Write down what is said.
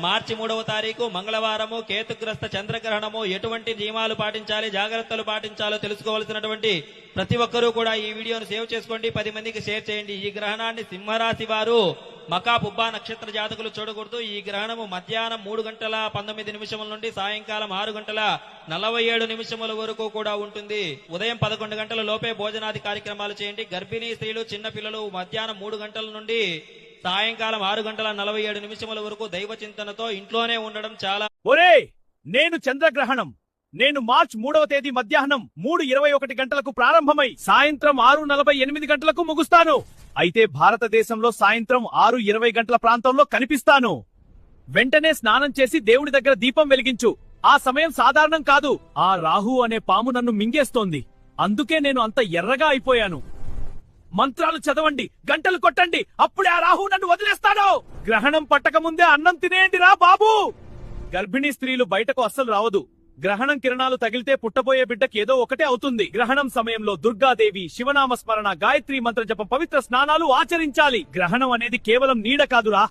మార్చి 3వ తారీఖు మంగళవారము కేతుగ్రస్త చంద్రగ్రహణము. ఎటువంటి నియమాలు పాటించాలి, జాగ్రత్తలు పాటించాలో తెలుసుకోవాల్సినటువంటి ప్రతి ఒక్కరూ కూడా ఈ వీడియోను సేవ్ చేసుకోండి, 10 మందికి షేర్ చేయండి. ఈ గ్రహణాన్ని సింహరాశి వారు మకా పుబ్బా నక్షత్ర జాతకులు చూడకూడదు. ఈ గ్రహణము మధ్యాహ్నం 3:19 నుండి సాయంకాలం 6:47 వరకు కూడా ఉంటుంది. ఉదయం 11 గంటల లోపే భోజనాది కార్యక్రమాలు చేయండి. గర్భిణీ స్త్రీలు, చిన్న పిల్లలు మధ్యాహ్నం 3 గంటల నుండి సాయంకాలం 6:47 వరకు దైవ చింతనతో ఇంట్లోనే ఉండడం చాలా. ఒరే, నేను చంద్రగ్రహణం నేను మార్చ్ 3వ తేదీ మధ్యాహ్నం 3:21 గంటలకు ప్రారంభమై సాయంత్రం 6:48 గంటలకు ముగుస్తాను. అయితే భారతదేశంలో సాయంత్రం 6:20 గంటల ప్రాంతంలో కనిపిస్తాను. వెంటనే స్నానం చేసి దేవుడి దగ్గర దీపం వెలిగించు. ఆ సమయం సాధారణం కాదు. ఆ రాహు అనే పాము నన్ను మింగేస్తోంది. అందుకే నేను అంత ఎర్రగా అయిపోయాను. మంత్రాలు చదవండి, గంటలు కొట్టండి, అప్పుడే ఆ రాహు నన్ను వదిలేస్తాడు. గ్రహణం పట్టక ముందే అన్నం తినేయండి రా బాబు. గర్భిణీ స్త్రీలు బయటకు అస్సలు రావదు. గ్రహణం కిరణాలు తగిలితే పుట్టబోయే బిడ్డకి ఏదో ఒకటే అవుతుంది. గ్రహణం సమయంలో దుర్గాదేవి, శివనామ స్మరణ, గాయత్రి మంత్ర జపం, పవిత్ర స్నానాలు ఆచరించాలి. గ్రహణం అనేది కేవలం నీడ కాదురా,